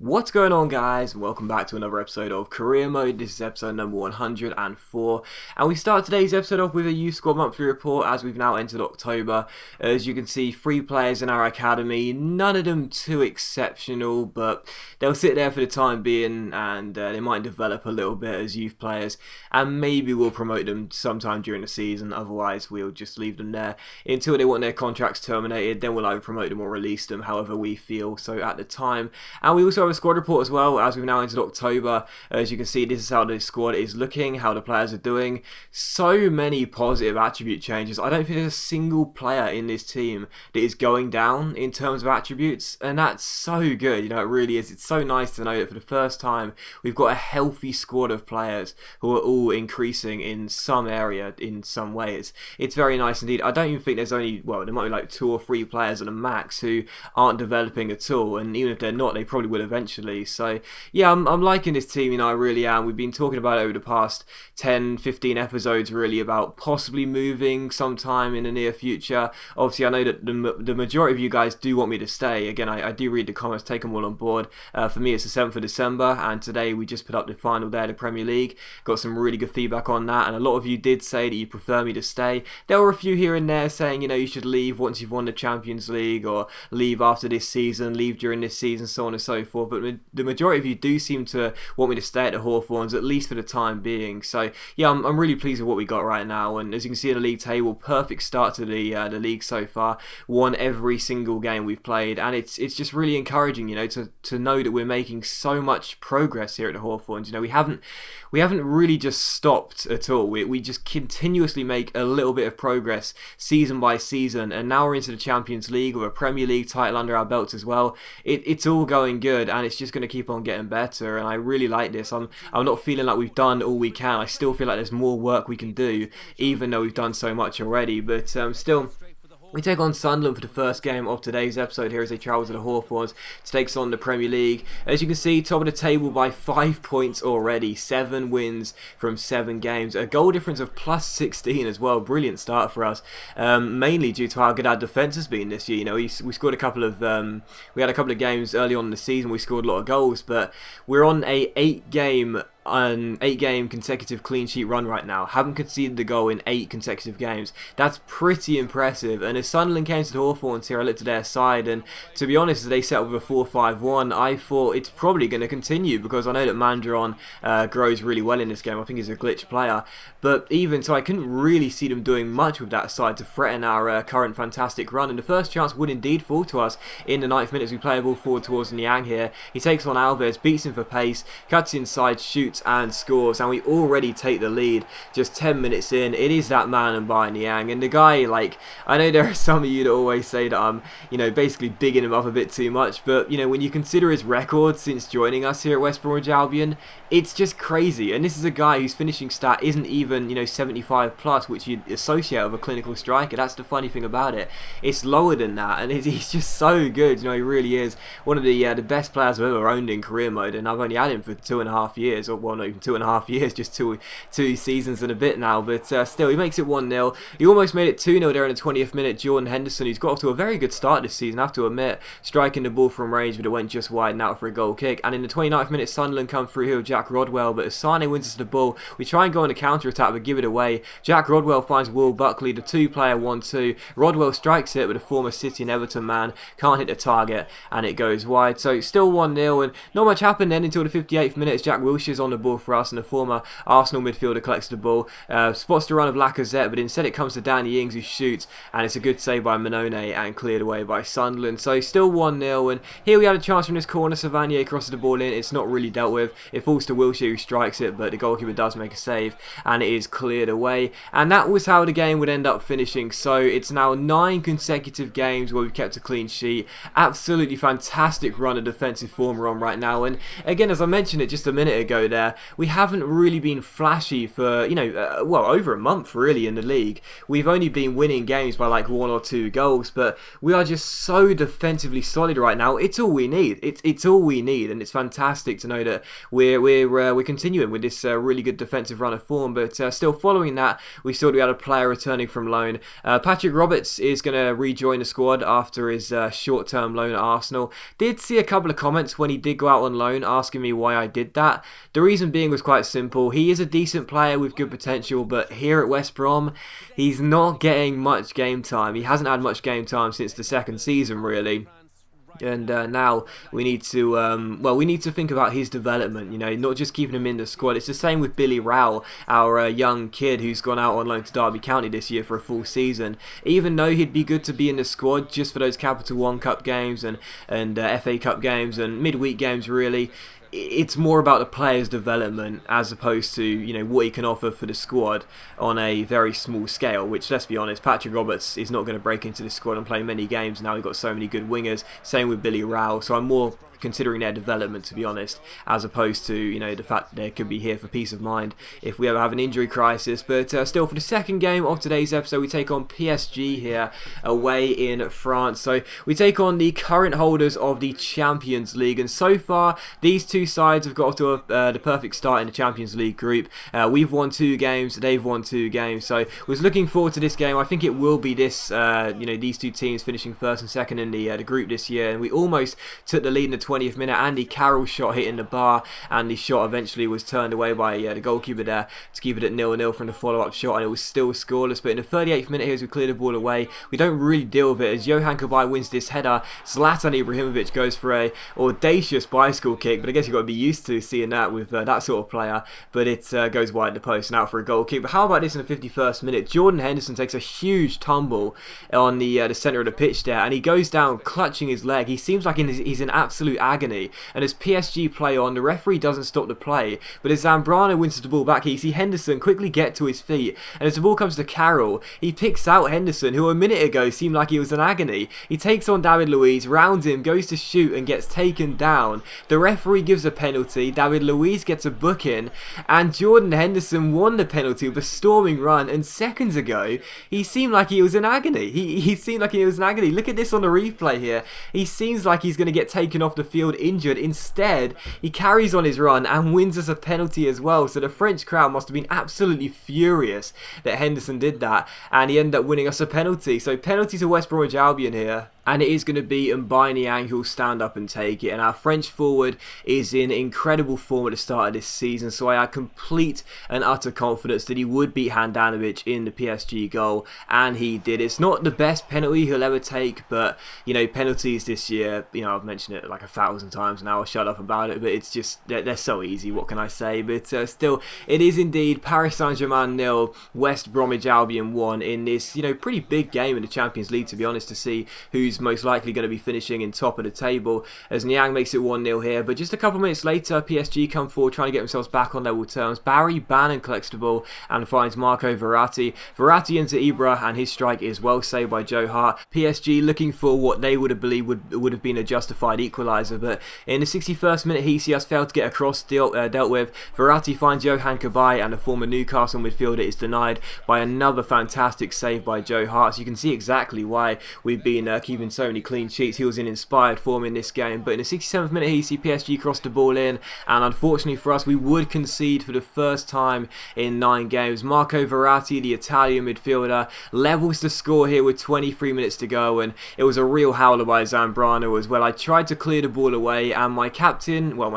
What's going on, guys? Welcome back to another episode of Career Mode. This is episode number 104, and we start today's episode off with a youth squad monthly report as we've now entered October. As you can see, 3 players in our academy, none of them too exceptional, but they'll sit there for the time being, and they might develop a little bit as youth players, and maybe we'll promote them sometime during the season. Otherwise, we'll just leave them there until they want their contracts terminated. Then we'll either promote them or release them, however we feel so at the time. And we also have a squad report as well, as we've now entered October. As you can see, this is how the squad is looking, how the players are doing. So many positive attribute changes. I don't think there's a single player in this team that is going down in terms of attributes, and that's so good. You know, it really is. It's so nice to know that for the first time we've got a healthy squad of players who are all increasing in some area, in some ways. It's very nice indeed. I don't even think there's only, well, there might be like 2 or 3 players at a max who aren't developing at all, and even if they're not, they probably will eventually. So yeah, I'm liking this team, you know, I really am. We've been talking about it over the past 10-15 episodes really about possibly moving sometime in the near future. Obviously I know that the majority of you guys do want me to stay. Again, I do read the comments, take them all on board. For me it's the 7th of December, and today we just put up the final day of the Premier League. Got some really good feedback on that, and a lot of you did say that you prefer me to stay. There were a few here and there saying, you know, you should leave once you've won the Champions League, or leave after this season, leave during this season, so on and so forth. But the majority of you do seem to want me to stay at the Hawthorns, at least for the time being. So yeah, I'm really pleased with what we got right now, and as you can see in the league table, perfect start to the league so far. Won every single game we've played, and it's just really encouraging, you know, to know that we're making so much progress here at the Hawthorns. You know, we haven't really just stopped at all. We just continuously make a little bit of progress season by season, and now we're into the Champions League with a Premier League title under our belts as well. It's all going good, and it's just going to keep on getting better, and I really like this. I'm not feeling like we've done all we can. I still feel like there's more work we can do, even though we've done so much already, but still. We take on Sunderland for the first game of today's episode here as they travel to the Hawthorns to take on the Premier League. As you can see, top of the table by 5 points already. 7 wins from 7 games. A goal difference of plus 16 as well. Brilliant start for us. Mainly due to how good our defence has been this year. You know, we scored a couple of... we had a couple of games early on in the season. We scored a lot of goals, but we're on a 8-game consecutive clean sheet run right now. Haven't conceded a goal in 8 consecutive games. That's pretty impressive. And as Sunderland came to the Hawthorns here, I looked at their side, and to be honest, as they set up with a 4-5-1, I thought it's probably going to continue, because I know that Mandron grows really well in this game. I think he's a glitch player, but even so, I couldn't really see them doing much with that side to threaten our current fantastic run. And the first chance would indeed fall to us in the 9th minute as we play a ball forward towards Niang here. He takes on Alves, beats him for pace, cuts inside, shoots and scores, and we already take the lead just 10 minutes in. It is that man and by Niang, and the guy, like, I know there are some of you that always say that I'm, you know, basically bigging him up a bit too much, but you know, when you consider his record since joining us here at West Bromwich Albion, it's just crazy. And this is a guy whose finishing stat isn't even, you know, 75 plus, which you'd associate with a clinical striker. That's the funny thing about it. It's lower than that, and he's just so good. You know, he really is one of the best players I've ever owned in career mode, and I've only had him for 2.5 years, or well, not even 2.5 years, just two seasons and a bit now. But still, he makes it 1-0. He almost made it 2-0 there in the 20th minute. Jordan Henderson, who's got off to a very good start this season, I have to admit, striking the ball from range, but it went just wide and out for a goal kick. And in the 29th minute, Sunderland come through here with Jack Rodwell, but as Sane wins us the ball, we try and go on a counter-attack but give it away. Jack Rodwell finds Will Buckley, the 2-player 1-2. Rodwell strikes it, but the former City and Everton man can't hit the target, and it goes wide. So still 1-0, and not much happened then until the 58th minute as Jack Wilshere's on the ball for us, and the former Arsenal midfielder collects the ball, spots the run of Lacazette, but instead it comes to Danny Ings, who shoots, and it's a good save by Manone and cleared away by Sunderland. So still 1-0, and here we had a chance from this corner. Savanier crosses the ball in. It's not really dealt with. It falls to Wilshere, who strikes it, but the goalkeeper does make a save, and it is cleared away. And that was how the game would end up finishing. So it's now 9 consecutive games where we've kept a clean sheet. Absolutely fantastic run of defensive form we're on right now. And again, as I mentioned it just a minute ago there, there, we haven't really been flashy for, well, over a month really in the league. We've only been winning games by like 1 or 2 goals, but we are just so defensively solid right now. It's all we need. It's all we need, and it's fantastic to know that we're continuing with this really good defensive run of form. But still, following that, we saw we had a player returning from loan. Patrick Roberts is going to rejoin the squad after his short-term loan at Arsenal. Did see a couple of comments when he did go out on loan asking me why I did that. The reason being was quite simple. He is a decent player with good potential, but here at West Brom, he's not getting much game time. He hasn't had much game time since the second season, really. And now we need to think about his development, not just keeping him in the squad. It's the same with Billy Rowell, our young kid who's gone out on loan to Derby County this year for a full season. Even though he'd be good to be in the squad just for those Capital One Cup games and FA Cup games and midweek games, really, it's more about the player's development as opposed to, what he can offer for the squad on a very small scale, which, let's be honest, Patrick Roberts is not going to break into the squad and play many games now. We've got so many good wingers. Same with Billy Rowell. So I'm more considering their development, to be honest, as opposed to, the fact that they could be here for peace of mind if we ever have an injury crisis. But still, for the second game of today's episode, we take on PSG here away in France. So we take on the current holders of the Champions League, and so far these two sides have got off to the perfect start in the Champions League group. We've won 2 games, they've won 2 games, so was looking forward to this game. I think it will be this, these two teams finishing first and second in the group this year, and we almost took the lead in the 20th minute. Andy Carroll's shot hitting the bar, and the shot eventually was turned away by the goalkeeper there to keep it at 0-0 from the follow-up shot, and it was still scoreless. But in the 38th minute here, as we clear the ball away, we don't really deal with it as Johan Kabay wins this header. Zlatan Ibrahimovic goes for a audacious bicycle kick, but I guess you've got to be used to seeing that with that sort of player, but it goes wide the post and out for a goal kick. But how about this in the 51st minute? Jordan Henderson takes a huge tumble on the centre of the pitch there, and he goes down clutching his leg. He seems like he's in absolute agony, and as PSG play on, the referee doesn't stop the play, but as Zambrano wins the ball back, you see Henderson quickly get to his feet, and as the ball comes to Carroll, he picks out Henderson, who a minute ago seemed like he was in agony. He takes on David Luiz, rounds him, goes to shoot and gets taken down. The referee gives a penalty, David Luiz gets a booking, and Jordan Henderson won the penalty with a storming run, and seconds ago he seemed like he was in agony. He seemed like he was in agony. Look at this on the replay here. He seems like he's going to get taken off the field injured. Instead, he carries on his run and wins us a penalty as well. So the French crowd must have been absolutely furious that Henderson did that, and he ended up winning us a penalty. So penalty to West Bromwich Albion here. And it is going to be Mbanyang who'll stand up and take it. And our French forward is in incredible form at the start of this season, so I had complete and utter confidence that he would beat Handanovic in the PSG goal, and he did. It's not the best penalty he'll ever take, but, penalties this year, I've mentioned it like 1,000 times now, I'll shut up about it, but it's just, they're so easy, what can I say? But still, it is indeed Paris Saint-Germain 0, West Bromwich Albion 1 in this, pretty big game in the Champions League, to be honest, to see who's most likely going to be finishing in top of the table, as Niang makes it 1-0 here. But just a couple of minutes later, PSG come forward trying to get themselves back on level terms. Barry Bannon collects the ball and finds Marco Verratti. Verratti into Ibra, and his strike is well saved by Joe Hart. PSG looking for what they would have believed would have been a justified equaliser, but in the 61st minute, Hesias failed to get across, dealt with. Verratti finds Johan Kabay, and the former Newcastle midfielder is denied by another fantastic save by Joe Hart. So you can see exactly why we've been keeping so many clean sheets. He was in inspired form in this game, but in the 67th minute, he see PSG cross the ball in, and unfortunately for us, we would concede for the first time in 9 games. Marco Verratti, the Italian midfielder, levels the score here with 23 minutes to go, and it was a real howler by Zambrano as well. I tried to clear the ball away, and my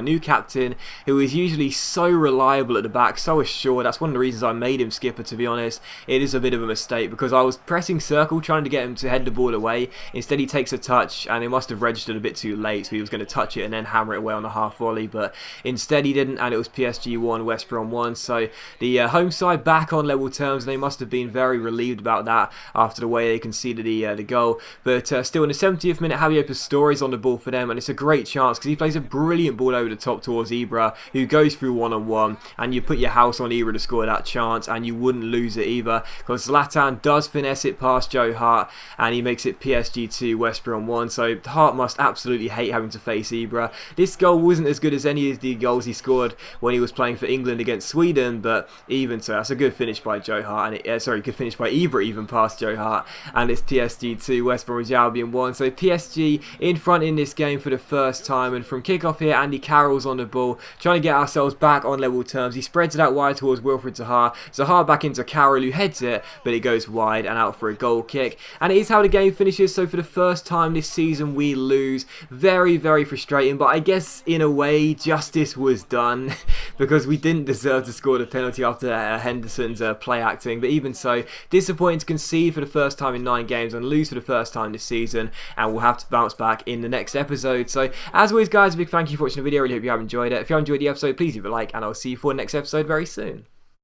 new captain, who is usually so reliable at the back, so assured, that's one of the reasons I made him skipper, to be honest. It is a bit of a mistake, because I was pressing circle, trying to get him to head the ball away. Instead, he takes a touch, and he must have registered a bit too late, so he was going to touch it and then hammer it away on a half volley, but instead he didn't, and it was PSG 1, West Brom 1. So the home side back on level terms, and they must have been very relieved about that after the way they conceded the goal. But still, in the 70th minute, Javier Pastore is on the ball for them, and it's a great chance because he plays a brilliant ball over the top towards Ibra, who goes through one-on-one, and you put your house on Ibra to score that chance, and you wouldn't lose it either because Zlatan does finesse it past Joe Hart, and he makes it PSG 2, West Brom 1. So Hart must absolutely hate having to face Ibra. This goal wasn't as good as any of the goals he scored when he was playing for England against Sweden, but even so, that's a good finish by Joe Hart, and good finish by Ibra even past Joe Hart, and it's PSG 2, West Bromwich Albion 1. So PSG in front in this game for the first time, and from kickoff here, Andy Carroll's on the ball, trying to get ourselves back on level terms. He spreads it out wide towards Wilfried Zaha. Zaha back into Carroll, who heads it, but it goes wide and out for a goal kick. And it is how the game finishes. So for the first time this season, we lose. Very, very frustrating, but I guess in a way, justice was done because we didn't deserve to score the penalty after Henderson's play acting. But even so, disappointing to concede for the first time in 9 games and lose for the first time this season, and we'll have to bounce back in the next episode. So as always, guys, a big thank you for watching the video. I really hope you have enjoyed it. If you have enjoyed the episode, please leave a like, and I'll see you for the next episode very soon.